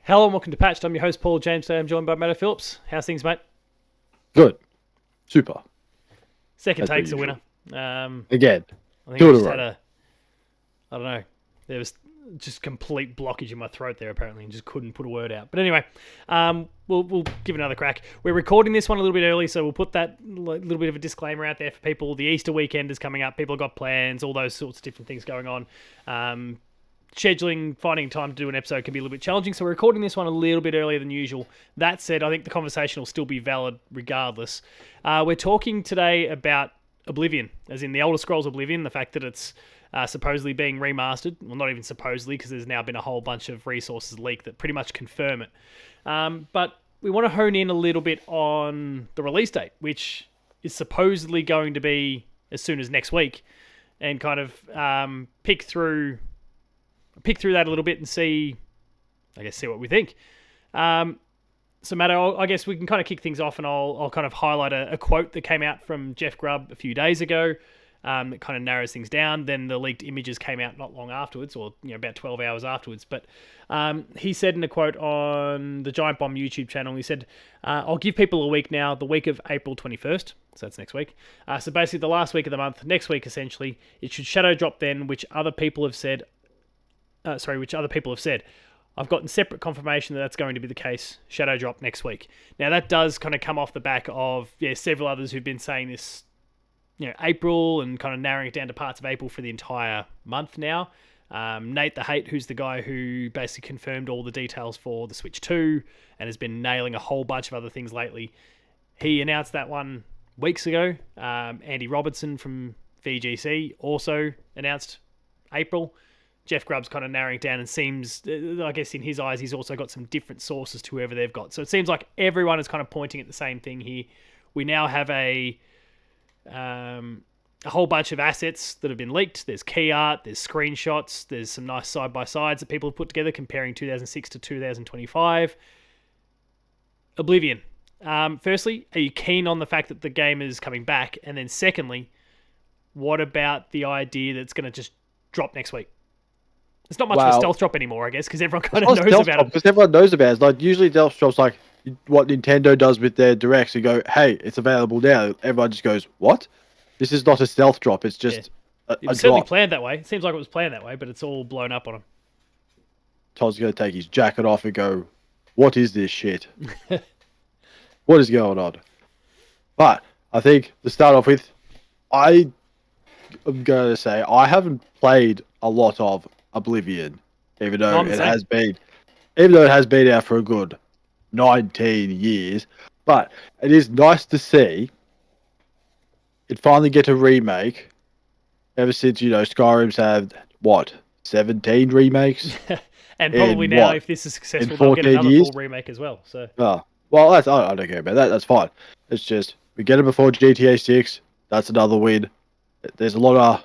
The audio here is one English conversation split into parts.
Hello and welcome to Patched. I'm your host, Paul James. Today I'm joined by Matto Phillips. How's things, mate? Good. Super. Second As per take's a usual. winner. Again. I think Two I in a just row. had I don't know, there was just complete blockage in my throat there apparently and just couldn't put a word out. But anyway, we'll give it another crack. We're recording this one a little bit early, so we'll put that little bit of a disclaimer out there for people. The Easter weekend is coming up. People have got plans, all those sorts of different things going on. Scheduling, finding time to do an episode can be a little bit challenging, so we're recording this one a little bit earlier than usual. That said, I think the conversation will still be valid regardless. We're talking today about Oblivion, as in the Elder Scrolls Oblivion, the fact that it's supposedly being remastered. Well, not even supposedly, because there's now been a whole bunch of resources leaked that pretty much confirm it. But we want to hone in a little bit on the release date, which is supposedly going to be as soon as next week, and kind of pick through that a little bit and see what we think. So, Matto, I guess we can kind of kick things off, and I'll kind of highlight a quote that came out from Jeff Grubb a few days ago that kind of narrows things down. Then the leaked images came out not long afterwards, or about 12 hours afterwards. But he said in a quote on the Giant Bomb YouTube channel, he said, "I'll give people a week now, the week of April 21st." So that's next week. So basically the last week of the month, next week essentially, it should shadow drop then, which other people have said. I've gotten separate confirmation that that's going to be the case. Shadow drop next week. Now that does kind of come off the back of several others who've been saying this, April, and kind of narrowing it down to parts of April for the entire month now. Nate the Hate, who's the guy who basically confirmed all the details for the Switch 2 and has been nailing a whole bunch of other things lately, he announced that one weeks ago. Andy Robertson from VGC also announced April. Jeff Grubb's kind of narrowing it down, and seems, I guess in his eyes, he's also got some different sources to whoever they've got. So it seems like everyone is kind of pointing at the same thing here. We now have a whole bunch of assets that have been leaked. There's key art, there's screenshots, there's some nice side-by-sides that people have put together comparing 2006 to 2025. Oblivion. Firstly, are you keen on the fact that the game is coming back? And then secondly, what about the idea that it's going to just drop next week? It's not much of a stealth drop anymore, I guess, because everyone kind of knows about it. Because everyone knows about it. It's like usually stealth drops like what Nintendo does with their directs. You go, hey, it's available now. Everyone just goes, what? This is not a stealth drop. It's just a certainly drop. Planned that way. It seems like it was planned that way, but it's all blown up on him. Todd's going to take his jacket off and go, what is this shit? What is going on? But I think to start off with, I am going to say I haven't played a lot of Oblivion, even though it has been out for a good 19 years. But it is nice to see it finally get a remake. Ever since Skyrim's had 17 remakes, and probably now, if this is successful, they'll get another full remake as well. So well, I don't care about that. That's fine. It's just we get it before GTA 6. That's another win. There's a lot of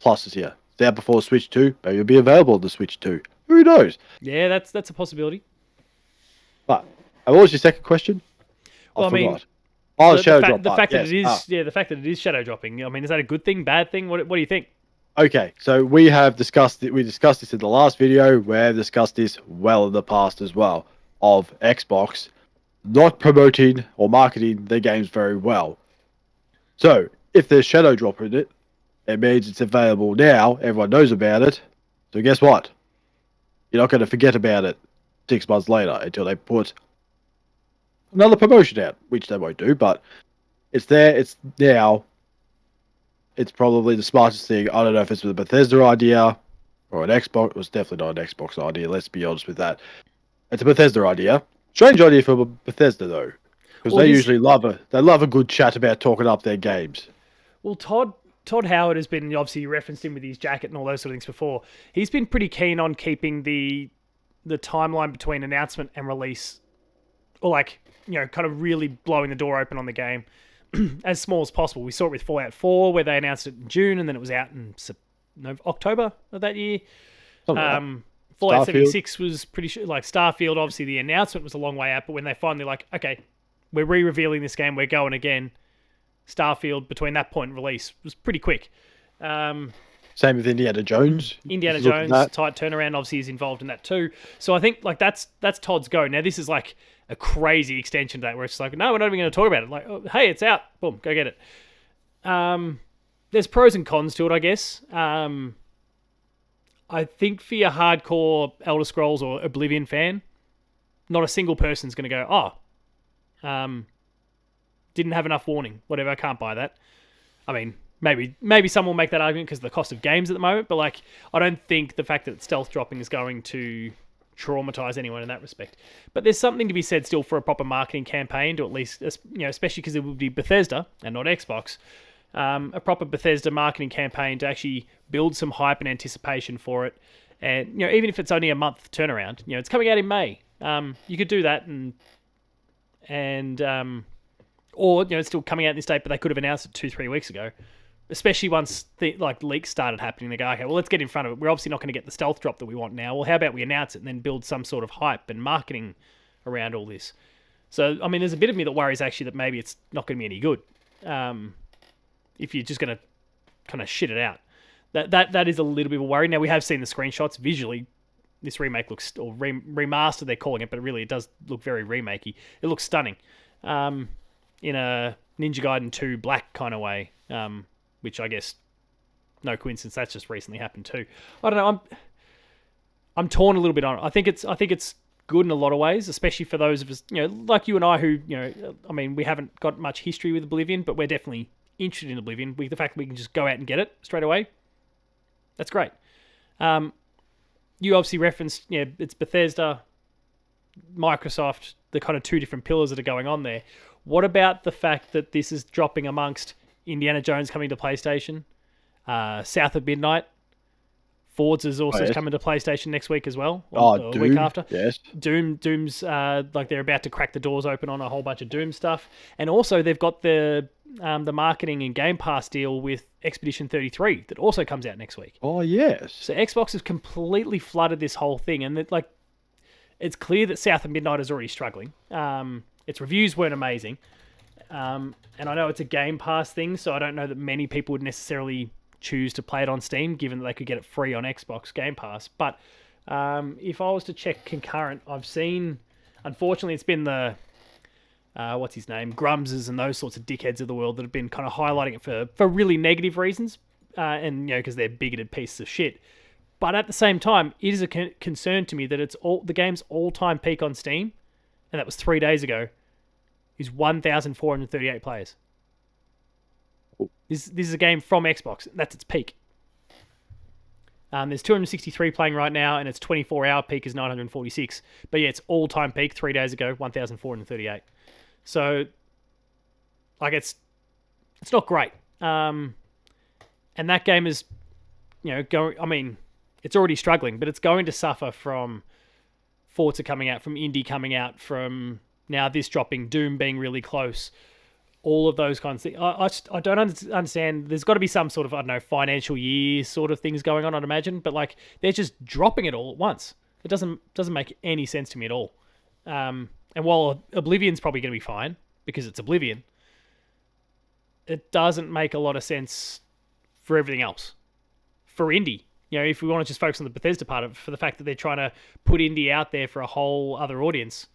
pluses here. It's out before Switch 2. Maybe it'll be available on the Switch 2. Who knows? Yeah, that's a possibility. But what was your second question? Well, I mean, the fact that it is shadow dropping. I mean, is that a good thing, bad thing? What do you think? Okay, so we discussed this in the last video. We've discussed this well in the past as well, of Xbox not promoting or marketing their games very well. So if there's shadow drop in it, it means it's available now. Everyone knows about it. So guess what? You're not going to forget about it 6 months later until they put another promotion out, which they won't do, but it's there. It's now. It's probably the smartest thing. I don't know if it's a Bethesda idea or an Xbox. It was definitely not an Xbox idea. Let's be honest with that. It's a Bethesda idea. Strange idea for Bethesda though, because they usually love a good chat about talking up their games. Well, Todd Howard has been, obviously you referenced him with his jacket and all those sort of things before. He's been pretty keen on keeping the timeline between announcement and release, or kind of really blowing the door open on the game as small as possible. We saw it with Fallout 4, where they announced it in June and then it was out in October of that year. Fallout 76 was pretty sure, Starfield, obviously the announcement was a long way out, but when they finally okay, we're re-revealing this game, we're going again. Starfield, between that point and release, was pretty quick. Same with Indiana Jones. Indiana If you look at Jones, that. tight turnaround, obviously is involved in that too. So I think like that's Todd's go. Now this is like a crazy extension to that, where it's like, no, we're not even going to talk about it. Like, oh, hey, it's out. Boom, go get it. There's pros and cons to it, I guess. I think for your hardcore Elder Scrolls or Oblivion fan, not a single person's going to go, didn't have enough warning. Whatever, I can't buy that. I mean, maybe some will make that argument because of the cost of games at the moment, but like, I don't think the fact that it's stealth dropping is going to traumatize anyone in that respect. But there's something to be said still for a proper marketing campaign to at least, especially because it would be Bethesda and not Xbox, a proper Bethesda marketing campaign to actually build some hype and anticipation for it. And, even if it's only a month turnaround, it's coming out in May. You could do that or it's still coming out in this date, but they could have announced it 2-3 weeks ago. Especially once the leaks started happening, they go, okay, well, let's get in front of it. We're obviously not going to get the stealth drop that we want now. Well, how about we announce it and then build some sort of hype and marketing around all this? So, I mean, there's a bit of me that worries actually that maybe it's not going to be any good if you're just going to kind of shit it out. That is a little bit of a worry. Now, we have seen the screenshots visually. This remake looks, or remaster they're calling it, but really it does look very remakey. It looks stunning in a Ninja Gaiden 2 black kind of way. Which I guess, no coincidence, that's just recently happened too. I don't know. I'm torn a little bit on it. I think it's good in a lot of ways, especially for those of us, like you and I, who, I mean, we haven't got much history with Oblivion, but we're definitely interested in Oblivion. The fact that we can just go out and get it straight away, that's great. You obviously referenced, it's Bethesda, Microsoft, the kind of two different pillars that are going on there. What about the fact that this is dropping amongst Indiana Jones coming to PlayStation, South of Midnight, Forza is also coming to PlayStation next week as well, or Doom, week after. Yes. Doom's like they're about to crack the doors open on a whole bunch of Doom stuff, and also they've got the marketing and Game Pass deal with Expedition 33 that also comes out next week. Oh yes. So Xbox has completely flooded this whole thing, and it's clear that South of Midnight is already struggling. Its reviews weren't amazing. And I know it's a Game Pass thing, so I don't know that many people would necessarily choose to play it on Steam, given that they could get it free on Xbox Game Pass. But if I was to check concurrent, I've seen, unfortunately, it's been the, what's his name, Grumses and those sorts of dickheads of the world that have been kind of highlighting it for really negative reasons, and because they're bigoted pieces of shit. But at the same time, it is a concern to me that the game's all-time peak on Steam, and that was 3 days ago, is 1,438 players. This is a game from Xbox. That's its peak. There's 263 playing right now, and its 24-hour peak is 946. But yeah, it's all-time peak 3 days ago, 1,438. So, like, it's not great. And that game is, going. I mean, it's already struggling, but it's going to suffer from Forza coming out, from Indie coming out, from now this dropping, Doom being really close, all of those kinds of things. I don't understand. There's got to be some sort of, I don't know, financial year sort of things going on, I'd imagine. But like, they're just dropping it all at once. It doesn't make any sense to me at all. And while Oblivion's probably going to be fine because it's Oblivion, it doesn't make a lot of sense for everything else. For Indie, if we want to just focus on the Bethesda part of it, for the fact that they're trying to put Indie out there for a whole other audience,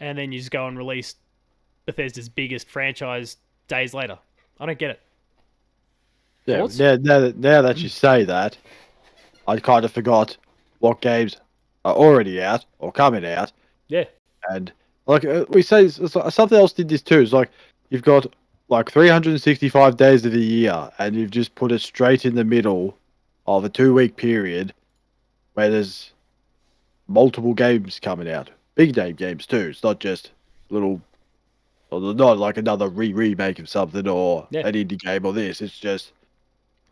and then you just go and release Bethesda's biggest franchise days later. I don't get it. Yeah, Thoughts? now that you say that, I kind of forgot what games are already out or coming out. Yeah. And like we say, something else did this too. It's like you've got like 365 days of the year, and you've just put it straight in the middle of a 2-week period where there's multiple games coming out. Big name games too. It's not just little, or not like another remake of something or an indie game or this. It's just,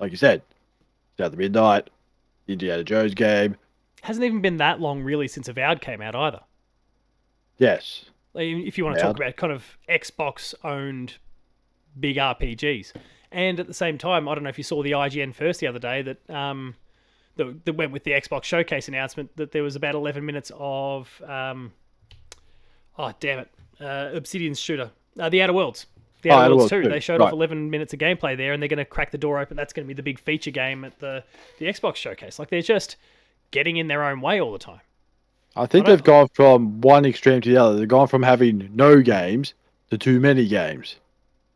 like you said, South of Midnight, Indiana Jones game. Hasn't even been that long really since Avowed came out either. Yes. Like, if you want to talk about kind of Xbox-owned big RPGs. And at the same time, I don't know if you saw the IGN first the other day that that went with the Xbox Showcase announcement that there was about 11 minutes of Obsidian's shooter, The Outer Worlds The Outer Outer Worlds Worlds 2. They showed right. off 11 minutes of gameplay there, and they're going to crack the door open. That's going to be the big feature game at the Xbox showcase. Like, they're just getting in their own way all the time. I think they've gone from one extreme to the other. They've gone from having no games to too many games.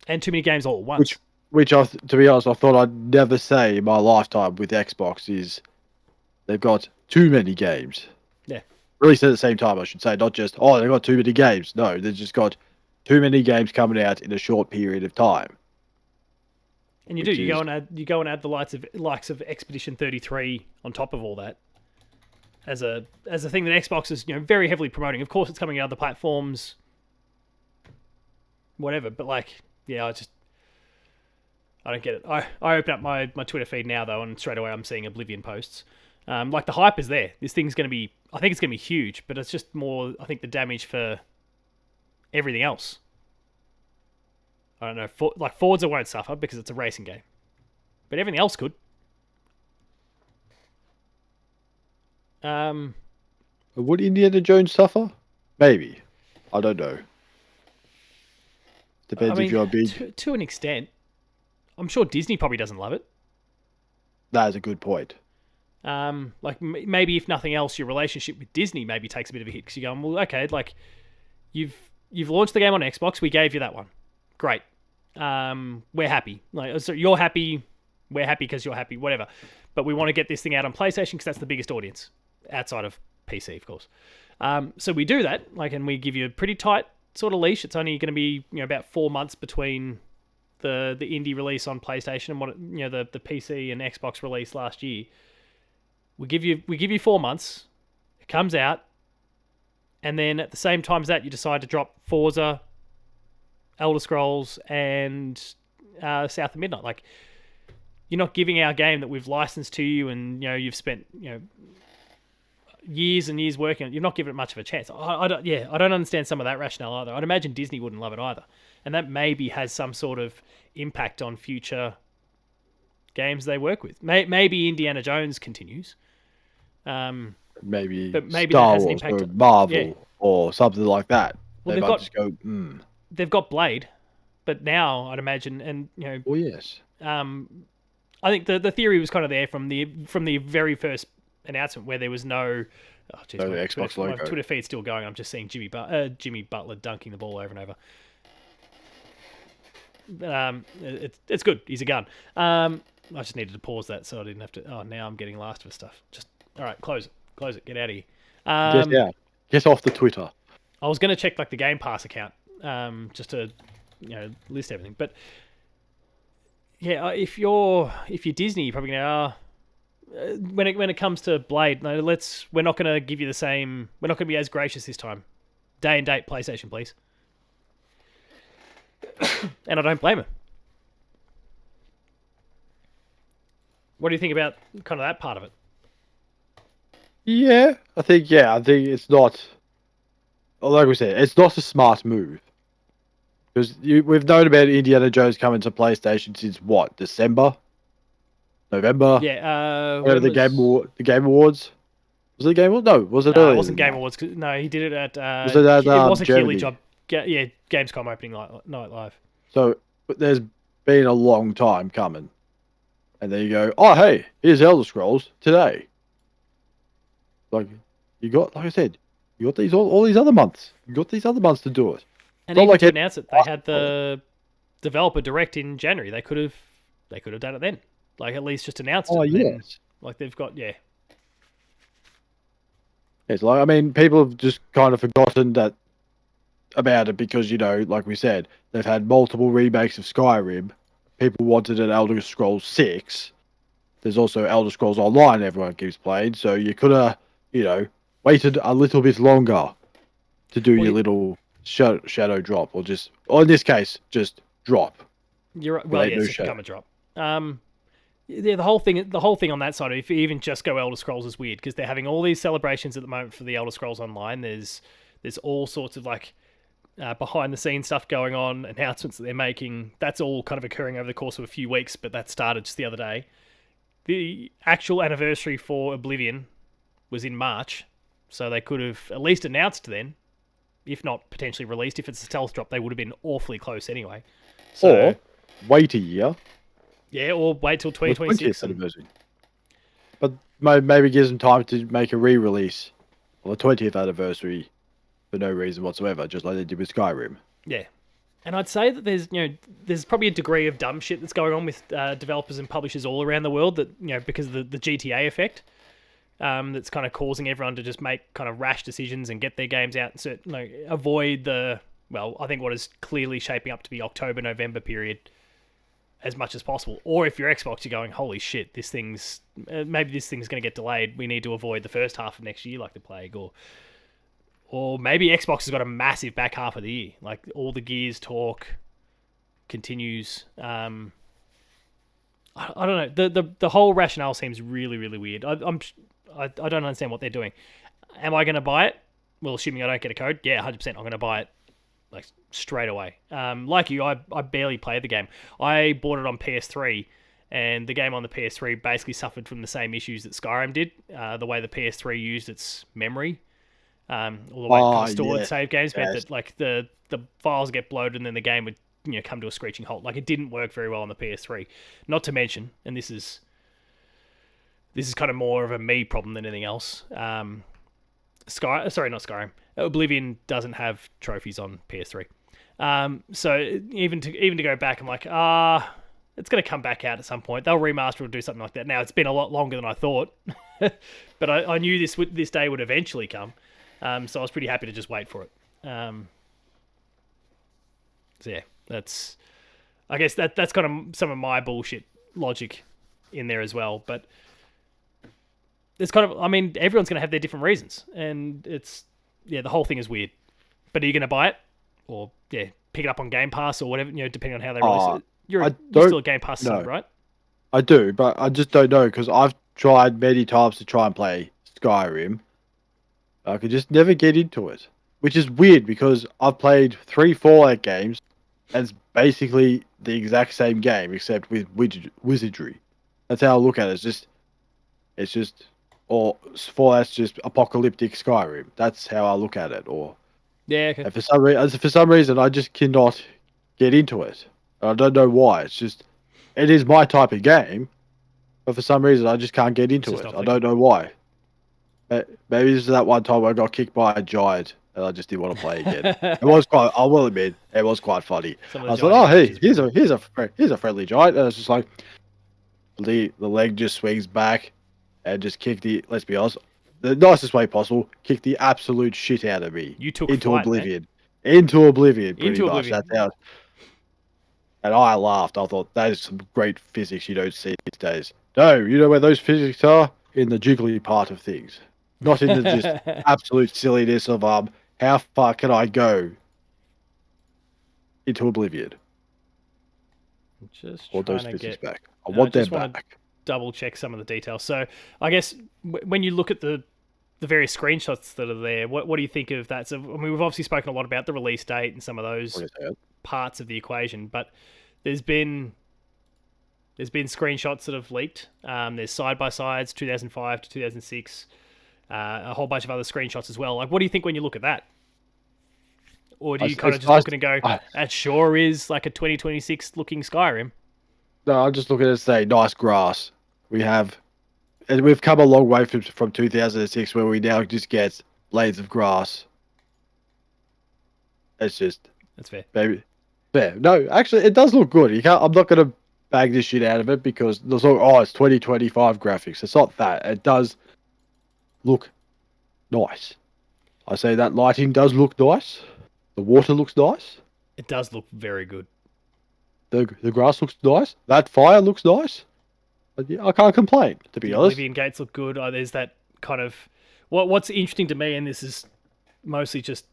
And too many games all at once. Which to be honest, I thought I'd never say in my lifetime with Xbox is they've got too many games. Yeah. Released at the same time, I should say. Not just, they've got too many games. No, they've just got too many games coming out in a short period of time. And you go and add the likes of Expedition 33 on top of all that. As a thing that Xbox is very heavily promoting. Of course, it's coming out of the platforms, whatever. But I don't get it. I open up my Twitter feed now though, and straight away I'm seeing Oblivion posts. The hype is there. This thing's going to be. I think it's going to be huge, but it's just more. I think the damage for everything else. I don't know. Forza won't suffer because it's a racing game, but everything else could. Would Indiana Jones suffer? Maybe. I don't know. Depends if you're big. To an extent. I'm sure Disney probably doesn't love it. That is a good point. Maybe if nothing else, your relationship with Disney maybe takes a bit of a hit because you're going, well, okay, you've launched the game on Xbox, we gave you that one, great. We're happy. So you're happy, we're happy because you're happy, whatever. But we want to get this thing out on PlayStation because that's the biggest audience outside of PC, of course. So we do that, and we give you a pretty tight sort of leash. It's only going to be about 4 months between the indie release on PlayStation and what the PC and Xbox release last year. We give you 4 months. It comes out, and then at the same time as that, you decide to drop Forza, Elder Scrolls, and South of Midnight. You're not giving our game that we've licensed to you, and you've spent years and years working on it. You're not giving it much of a chance. I don't understand some of that rationale either. I'd imagine Disney wouldn't love it either, and that maybe has some sort of impact on future games they work with. Maybe Indiana Jones continues. Maybe that Star has an Wars impact or Marvel or something like that. Well, they might just go, They've got Blade, but now I'd imagine, and oh yes. I think the theory was kind of there from the very first announcement where there was no. Oh, geez, no Xbox logo. My Twitter feed's still going. I'm just seeing Jimmy Butler dunking the ball over and over. It's good. He's a gun. I just needed to pause that so I didn't have to. Oh, now I'm getting Last of Us stuff. Just all right. Close it. Get out of here. Get off the Twitter. I was going to check the Game Pass account just to list everything, but yeah, if you're Disney, you're probably gonna when it comes to Blade, no, we're not going to give you the same. We're not going to be as gracious this time. Day and date PlayStation, please. And I don't blame her. What do you think about kind of that part of it? Yeah, I think it's not. Like we said, it's not a smart move because we've known about Indiana Jones coming to PlayStation since what, December, November? Yeah, the Game Awards. Was it the Game Awards? No, was it? No, it wasn't Game Awards. No, he did it at. Was it at, it wasn't Germany? Keighley Job. Yeah, Gamescom opening night live. So there's been a long time coming, and then you go, oh hey, here's Elder Scrolls today. Like I said, you got all these other months. You got these other months to do it. And even to announce it, they had the developer direct in January. They could have done it then. At least just announced it. Oh yes. They've got It's people have just kind of forgotten about it because like we said, they've had multiple remakes of Skyrim. People wanted an Elder Scrolls 6. There's also Elder Scrolls Online everyone keeps playing, so you could have, waited a little bit longer to do your little shadow drop, or in this case, just drop. You're right. Well, yes, it's become a drop. Yeah, the whole thing on that side, if you even just go Elder Scrolls, is weird because they're having all these celebrations at the moment for the Elder Scrolls Online. There's all sorts of behind the scenes stuff going on, announcements that they're making. That's all kind of occurring over the course of a few weeks, but that started just the other day. The actual anniversary for Oblivion was in March, so they could have at least announced then, if not potentially released. If it's a stealth drop, they would have been awfully close anyway. So Or wait a year yeah, or wait till for the 2026 20th and anniversary. But maybe gives them time to make a re-release on the 20th anniversary for no reason whatsoever, just like they did with Skyrim. yeah. And I'd say that there's probably a degree of dumb shit that's going on with developers and publishers all around the world that because of the GTA effect. That's kind of causing everyone to just make kind of rash decisions and get their games out and avoid I think what is clearly shaping up to be October, November period as much as possible. Or if you're Xbox, you're going, holy shit, maybe this thing's going to get delayed. We need to avoid the first half of next year like the plague. Or maybe Xbox has got a massive back half of the year. Like all the Gears talk continues. I don't know. The whole rationale seems really, really weird. I don't understand what they're doing. Am I going to buy it? Well, assuming I don't get a code, yeah, 100%. I'm going to buy it like straight away. Like you, I barely played the game. I bought it on PS3, and the game on the PS3 basically suffered from the same issues that Skyrim did. The way the PS3 used its memory, all the way it kind of stored save games meant that like the files get bloated, and then the game would come to a screeching halt. Like it didn't work very well on the PS3. Not to mention, and this is kind of more of a me problem than anything else. Not Skyrim. Oblivion doesn't have trophies on PS3. So even to go back, I'm like, it's going to come back out at some point. They'll remaster or do something like that. Now it's been a lot longer than I thought, but I knew this day would eventually come. So I was pretty happy to just wait for it. So yeah, I guess that's kind of some of my bullshit logic in there as well. But it's kind of, I mean, everyone's going to have their different reasons, and the whole thing is weird. But are you going to buy it, or pick it up on Game Pass or whatever? Depending on how they release it. You're still a Game Pass sub, right? I do, but I just don't know because I've tried many times to try and play Skyrim. I could just never get into it, which is weird because I've played 3 Fallout games, and it's basically the exact same game except with wizardry. That's how I look at it. It's just, or Fallout's just apocalyptic Skyrim. That's how I look at it. Or yeah, okay. And for some reason, I just cannot get into it. I don't know why. It is my type of game, but for some reason, I just can't get into it. I don't know why. Maybe this is that one time I got kicked by a giant and I just didn't want to play again. I will admit, it was quite funny. I was like, oh, hey, here's a friendly giant. And it's just like, the leg just swings back and just kick let's be honest, the nicest way possible, kick the absolute shit out of me. You took into flight, Oblivion. Man. Into Oblivion, pretty into much. Oblivion. That's how. And I laughed. I thought, that is some great physics you don't see these days. No, you know where those physics are? In the jiggly part of things. Not in the just absolute silliness of how far can I go into Oblivion? Just or those trying to physics get back. I want them back. Double check some of the details. So I guess when you look at the various screenshots that are there, what do you think of that? So I mean, we've obviously spoken a lot about the release date and some of those parts of the equation, but there's been screenshots that have leaked. There's side by sides, 2005 to 2006, a whole bunch of other screenshots as well. Like, what do you think when you look at that? Or do you kind of just look at it and go, that sure is like a 2026 looking Skyrim? No, I just look at it and say, nice grass. We've come a long way from 2006 where we now just get blades of grass. That's fair. Maybe fair. No, actually, it does look good. I'm not going to bag this shit out of it because it's 2025 graphics. It's not that. It does look nice. I say that lighting does look nice. The water looks nice. It does look very good. The grass looks nice. That fire looks nice. I can't complain, to be honest. Oblivion gates look good. There's that kind of... What's interesting to me, and this is mostly just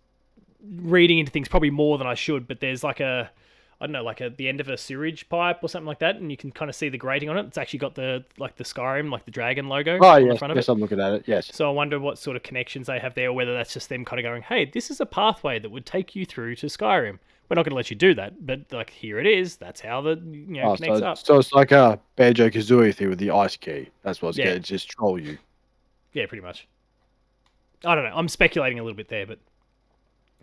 reading into things probably more than I should, but there's like the end of a sewage pipe or something like that, and you can kind of see the grating on it. It's actually got the Skyrim, like the dragon logo on the front of it. Yes, I'm looking at it, yes. So I wonder what sort of connections they have there, or whether that's just them kind of going, hey, this is a pathway that would take you through to Skyrim. We're not going to let you do that, but like here it is. That's how the connects up. So it's like a Banjo-Kazooie thing with the ice key. That's what's going to just troll you. Yeah, pretty much. I don't know. I'm speculating a little bit there, but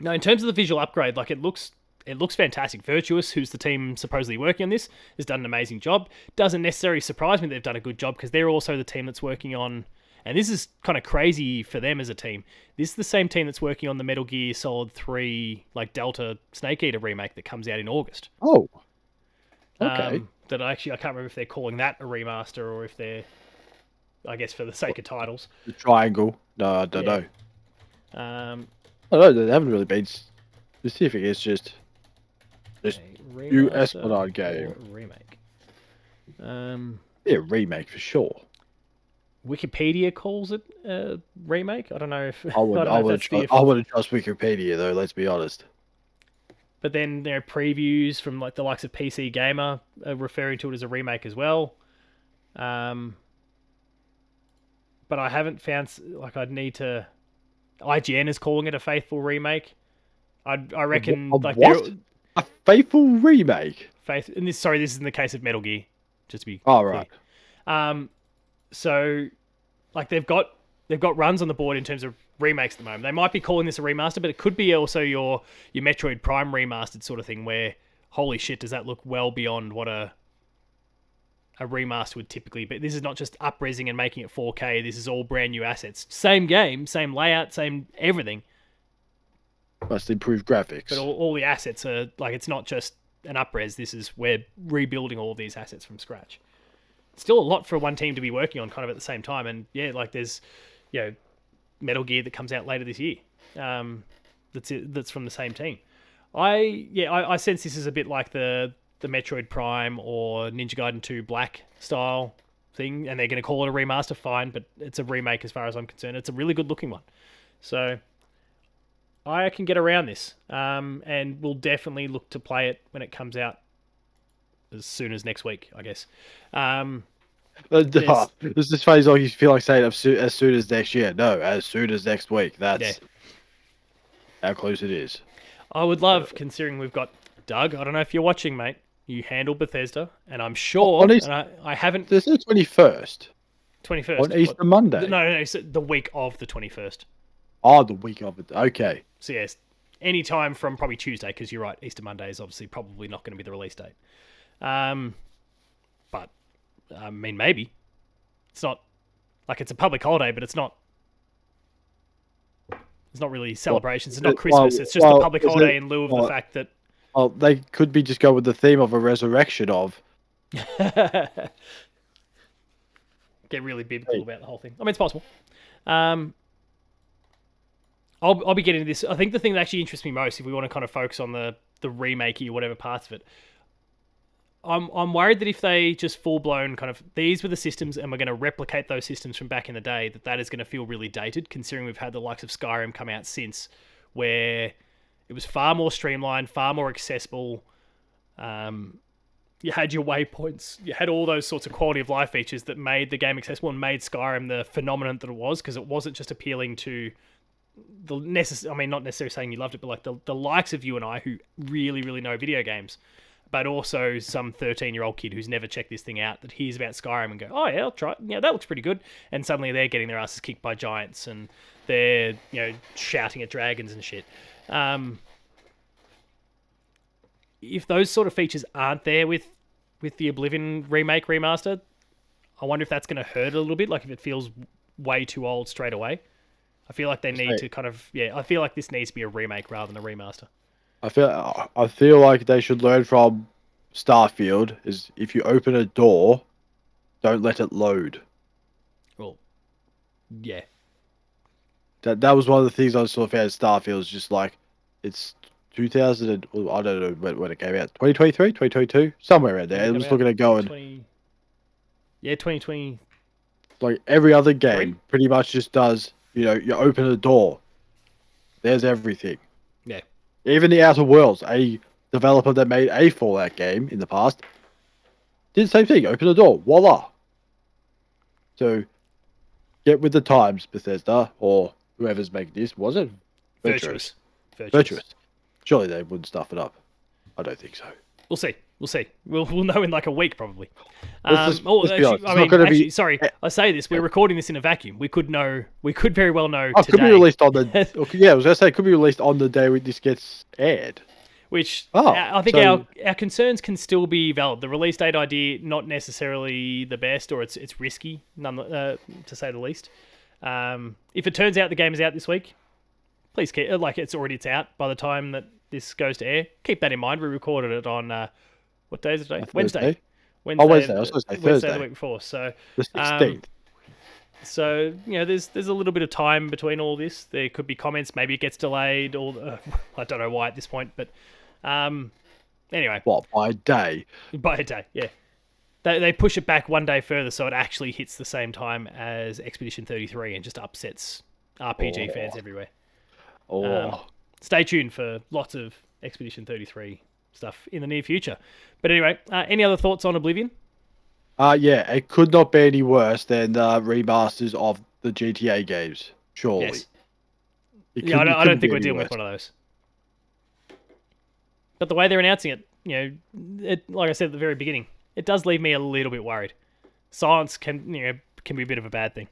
no. In terms of the visual upgrade, like it looks it looks fantastic. Virtuous, who's the team supposedly working on this, has done an amazing job. Doesn't necessarily surprise me they've done a good job because they're also the team that's working on, and this is kind of crazy for them as a team. This is the same team that's working on the Metal Gear Solid 3 like Delta Snake Eater remake that comes out in August. Oh, okay. That I can't remember if they're calling that a remaster or if they're, I guess, for the sake of titles. The triangle. No, I don't know. I don't know. They haven't really been specific. It's just new Esplanade game. Remake. Yeah, remake for sure. Wikipedia calls it a remake. I don't know if I wouldn't trust Wikipedia though. Let's be honest. But then there are previews from like the likes of PC Gamer referring to it as a remake as well. But I haven't found like I'd need to. IGN is calling it a faithful remake. I reckon like what? A faithful remake. And this is in the case of Metal Gear, just to be right. So like they've got runs on the board in terms of remakes at the moment. They might be calling this a remaster, but it could be also your Metroid Prime remastered sort of thing where holy shit, does that look well beyond what a remaster would typically be. This is not just up-resing and making it 4K. This is all brand new assets. Same game, same layout, same everything. Must improve graphics. But all the assets are like, it's not just an up-res. This is, we're rebuilding all of these assets from scratch. Still a lot for one team to be working on kind of at the same time. And yeah, like there's, Metal Gear that comes out later this year. That's from the same team. I sense this is a bit like the Metroid Prime or Ninja Gaiden 2 Black style thing, and they're going to call it a remaster, fine, but it's a remake as far as I'm concerned. It's a really good looking one. So I can get around this, and we'll definitely look to play it when it comes out as soon as next week, I guess. This is phase like you feel like saying as soon as next year. No, as soon as next week. That's how close it is. I would love, considering we've got Doug. I don't know if you're watching, mate. You handle Bethesda, and I'm sure. I haven't. This is the 21st. 21st on Easter Monday. No. So the week of the 21st. Oh, the week of it. Okay. So yes, any time from probably Tuesday, because you're right. Easter Monday is obviously probably not going to be the release date. But I mean, maybe it's not like it's a public holiday, but it's not. It's not really celebrations. It's not Christmas. It's just a public holiday in lieu of the fact that. Well, they could be just go with the theme of a resurrection of. Get really biblical about the whole thing. I mean, it's possible. I'll be getting to this. I think the thing that actually interests me most, if we want to kind of focus on the remakey or whatever parts of it, I'm worried that if they just full blown kind of these were the systems and we're going to replicate those systems from back in the day, that is going to feel really dated. Considering we've had the likes of Skyrim come out since, where it was far more streamlined, far more accessible. You had your waypoints. You had all those sorts of quality of life features that made the game accessible and made Skyrim the phenomenon that it was, because it wasn't just appealing to the I mean, not necessarily saying you loved it, but like the likes of you and I who really, really know video games, but also some 13-year-old kid who's never checked this thing out that hears about Skyrim and go, oh yeah, I'll try it. Yeah, that looks pretty good. And suddenly they're getting their asses kicked by giants and they're shouting at dragons and shit. If those sort of features aren't there with the Oblivion remake remaster, I wonder if that's going to hurt a little bit. Like if it feels way too old straight away. I feel like they need to kind of I feel like this needs to be a remake rather than a remaster. I feel like they should learn from Starfield is if you open a door, don't let it load. Well, yeah. That was one of the things I sort of found Starfield is just like it's 2000 and, I don't know when it came out, 2023, 2022, somewhere around there. It was looking at going 2020. Like every other game pretty much just does, you open a door, there's everything. Yeah. Even the Outer Worlds, a developer that made a Fallout game in the past, did the same thing. Open the door, voila. So, get with the times, Bethesda, or whoever's making this. Was it? Virtuous. Surely they wouldn't stuff it up. I don't think so. We'll see. We'll know in like a week probably. Let's be honest. Sorry, I say this. We're recording this in a vacuum. We could very well know today. Could be released on the. Yeah, I was gonna say it could be released on the day this gets aired. which Oh, I think so- our concerns can still be valid. The release date idea not necessarily the best, or it's risky, to say the least. If it turns out the game is out this week, please keep it's out by the time that this goes to air. Keep that in mind. We recorded it on what day is it today? Wednesday. Oh, Wednesday. I was supposed to say Wednesday Thursday. the week before. So The 16th. So there's a little bit of time between all this. There could be comments. Maybe it gets delayed, or I don't know why at this point. But anyway, What, by day? by a day, yeah. They push it back one day further, so it actually hits the same time as Expedition 33, and just upsets RPG fans everywhere. Stay tuned for lots of Expedition 33 stuff in the near future. But anyway, any other thoughts on Oblivion? Yeah, it could not be any worse than the remasters of the GTA games, surely. Yes. It Yeah, I couldn't don't think be we're any dealing worse. with one of those. But the way they're announcing it, like I said at the very beginning, it does leave me a little bit worried. Silence can be a bit of a bad thing.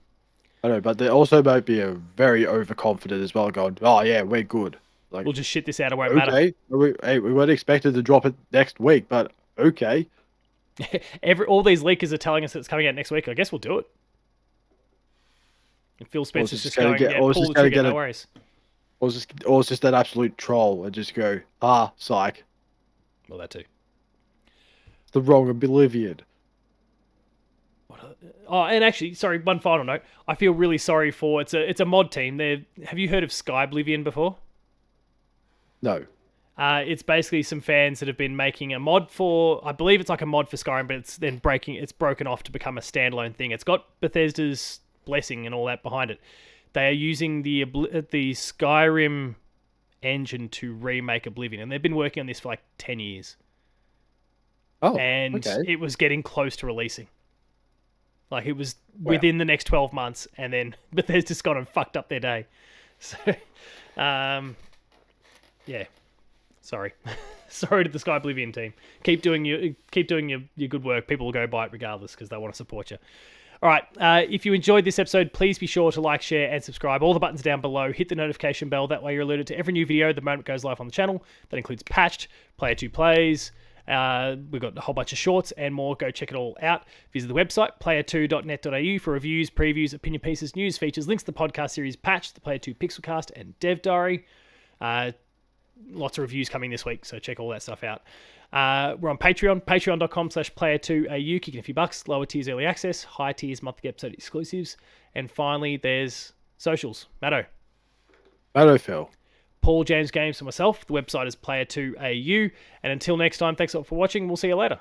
I know, but they also might be very overconfident as well, going, "Oh yeah, we're good." Like, We'll just shit this out. It won't matter. okay, we weren't expected to drop it next week, but okay. All these leakers are telling us that it's coming out next week. I guess we'll do it. And Phil Spencer's just going, pull the trigger, no worries. Or it's just that absolute troll and just go, psych. Well, that too. The wrong Oblivion. Oh, and actually, sorry, one final note. I feel really sorry for it's a mod team. Have you heard of Sky Oblivion before? No. It's basically some fans that have been making a mod for, I believe it's like a mod for Skyrim, but it's broken off to become a standalone thing. It's got Bethesda's blessing and all that behind it. They are using the Skyrim engine to remake Oblivion, and they've been working on this for like 10 years. Oh, and okay. It was getting close to releasing. Like, it was within the next 12 months, and then Bethesda's gone and fucked up their day. So, yeah. Sorry. Sorry to the Sky Oblivion team. Keep doing your good work. People will go buy it regardless because they want to support you. All right. If you enjoyed this episode, please be sure to like, share, and subscribe. All the buttons down below. Hit the notification bell. That way you're alerted to every new video the moment it goes live on the channel. That includes Patched, Player 2 Plays. We've got a whole bunch of shorts and more. Go check it all out. Visit the website, player2.net.au, for reviews, previews, opinion pieces, news, features, links to the podcast series Patched, the Player 2 Pixelcast, and Dev Diary. Lots of reviews coming this week, so check all that stuff out. We're on Patreon, patreon.com/player2au, kicking a few bucks, lower tiers early access, high tiers monthly episode exclusives, and finally there's socials. Matto, Phil. Paul, James Games, and myself. The website is player2au, and until next time, thanks a lot for watching. We'll see you later.